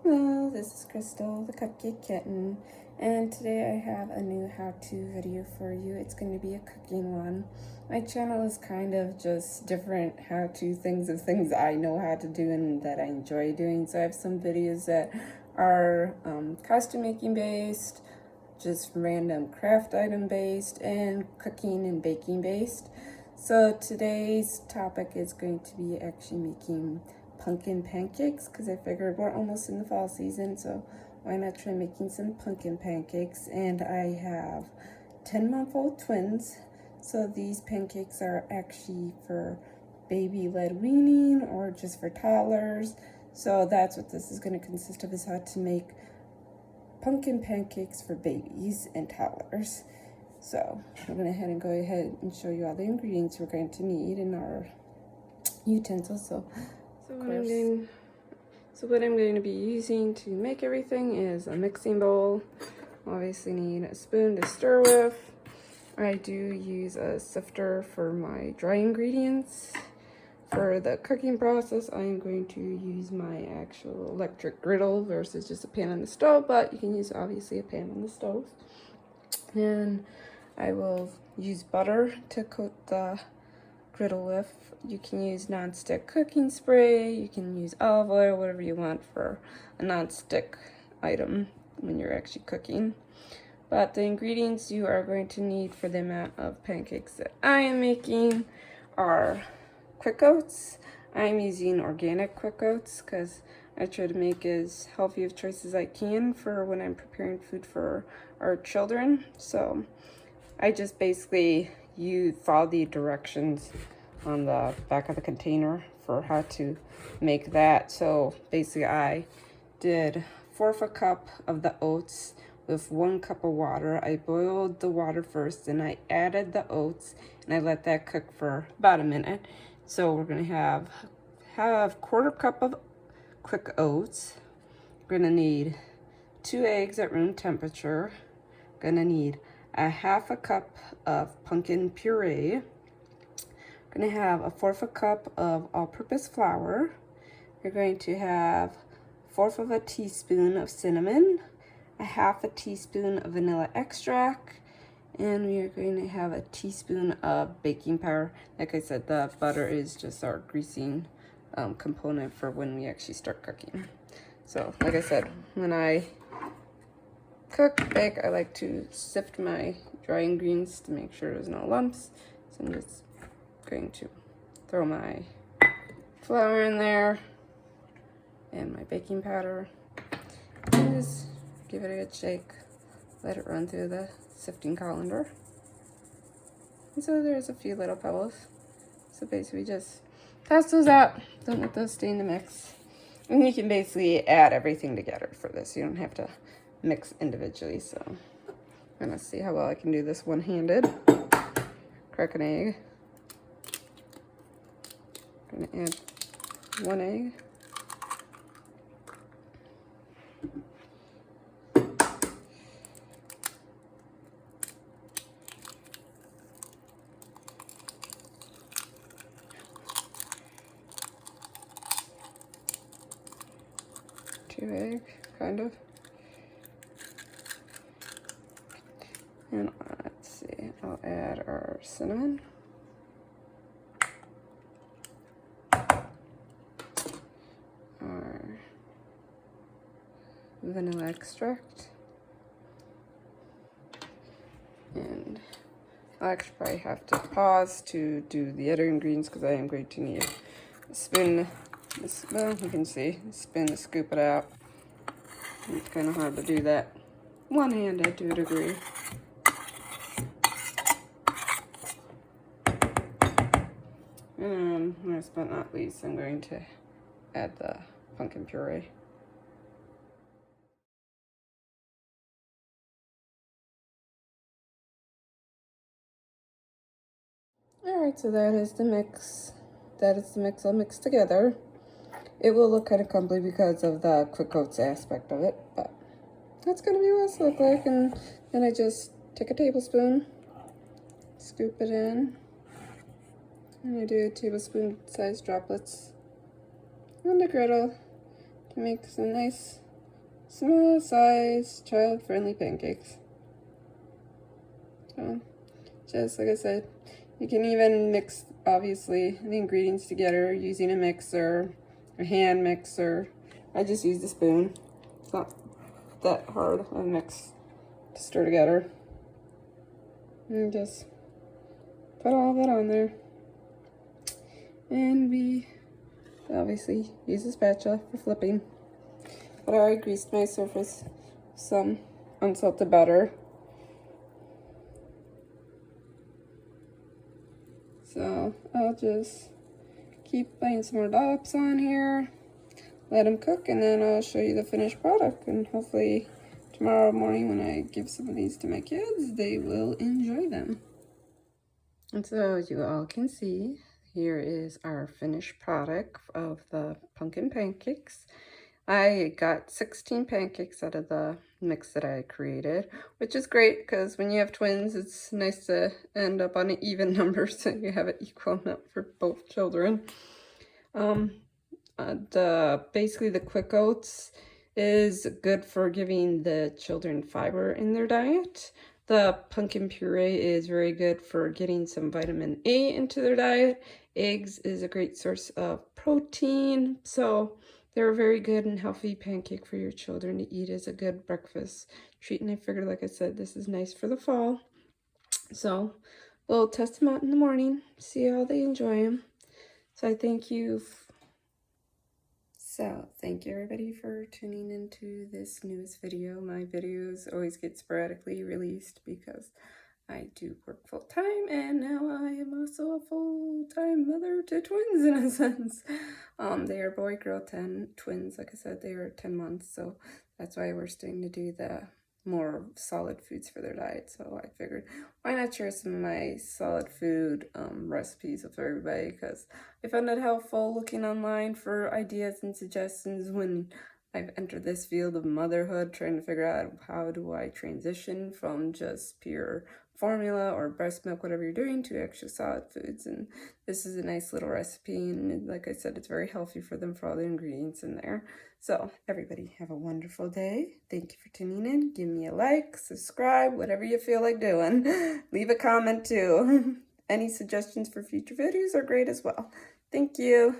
Hello, this is Crystal, the Cupcake Kitten, and today I have a new how-to video for you. It's going to be a cooking one. My channel is kind of just different how-to things of things I know how to do and that I enjoy doing. So I have some videos that are costume making based, just random craft item based, and cooking and baking based. So today's topic is going to be actually making pumpkin pancakes, because I figured we're almost in the fall season, so why not try making some pumpkin pancakes. And I have 10-month-old twins, so these pancakes are actually for baby-led weaning or just for toddlers. So that's what this is going to consist of, is how to make pumpkin pancakes for babies and toddlers. So I'm going to go ahead and show you all the ingredients we're going to need in our utensils. So what I'm going to be using to make everything is a mixing bowl. Obviously need a spoon to stir with. I do use a sifter for my dry ingredients. For the cooking process, I am going to use my actual electric griddle versus just a pan on the stove, but you can use obviously a pan on the stove. And I will use butter to coat the griddle with. You can use non-stick cooking spray, you can use olive oil, whatever you want for a non-stick item when you're actually cooking. But the ingredients you are going to need for the amount of pancakes that I am making are quick oats. I'm using organic quick oats because I try to make as healthy of choices as I can for when I'm preparing food for our children. So I just basically follow the directions on the back of the container for how to make that. So basically I did 1/4 cup of the oats with 1 cup of water. I boiled the water first and I added the oats and I let that cook for about a minute. So we're gonna have 1/4 cup of quick oats. We're gonna need 2 eggs at room temperature. Gonna need a 1/2 cup of pumpkin puree. Going to have a 1/4 cup of all-purpose flour. You're going to have 1/4 teaspoon of cinnamon, a 1/2 teaspoon of vanilla extract, and we are going to have a teaspoon of baking powder. Like I said, the butter is just our greasing component for when we actually start cooking. So like I said, when I bake, I like to sift my dry ingredients to make sure there's no lumps. So I'm just going to throw my flour in there and my baking powder and just give it a good shake. Let it run through the sifting colander. And so there's a few little pebbles. So basically just toss those out. Don't let those stay in the mix. And you can basically add everything together for this. You don't have to mix individually. So I'm gonna see how well I can do this one-handed. Crack an egg. I'm gonna add 1 egg. Two egg, kind of. And let's see, I'll add our cinnamon. Our vanilla extract. And I'll actually probably have to pause to do the other ingredients because I am going to need a spoon. Well, you can see, a spoon to scoop it out. It's kind of hard to do that one-handed to a degree. And last but not least, I'm going to add the pumpkin puree. Alright, so that is the mix. That is the mix all mixed together. It will look kind of crumbly because of the quick oats aspect of it, but that's going to be what it's look like. And then I just take a tablespoon, scoop it in, and I do tablespoon size droplets on the griddle to make some nice small size, child-friendly pancakes. So, just like I said, you can even mix, obviously, the ingredients together using a mixer, a hand mixer. I just used a spoon. It's not that hard of a mix to stir together. And just put all that on there. And we obviously use a spatula for flipping. But I already greased my surface with some unsalted butter. So I'll just keep laying some more dollops on here, let them cook, and then I'll show you the finished product. And hopefully tomorrow morning when I give some of these to my kids, they will enjoy them. And so as you all can see, here is our finished product of the pumpkin pancakes. I got 16 pancakes out of the mix that I created, which is great because when you have twins, it's nice to end up on an even number so you have an equal amount for both children. Basically the quick oats is good for giving the children fiber in their diet. The pumpkin puree is very good for getting some vitamin A into their diet. Eggs is a great source of protein, so they're a very good and healthy pancake for your children to eat as a good breakfast treat. And I figured, like I said, this is nice for the fall. So we'll test them out in the morning, see how they enjoy them. So I thank you. Thank you everybody for tuning into this newest video. My videos always get sporadically released because I do work full-time, and now I am also a full-time mother to twins in a sense. They are boy-girl twins. Like I said, they are 10 months, so that's why we're starting to do the more solid foods for their diet. So I figured, why not share some of my solid food recipes with everybody, because I found it helpful looking online for ideas and suggestions when I've entered this field of motherhood, trying to figure out how do I transition from just pure formula or breast milk, whatever you're doing, to extra solid foods. And this is a nice little recipe, and like I said, it's very healthy for them for all the ingredients in there. So everybody have a wonderful day. Thank you for tuning in. Give me a like, subscribe, whatever you feel like doing. Leave a comment too. Any suggestions for future videos are great as well. Thank you.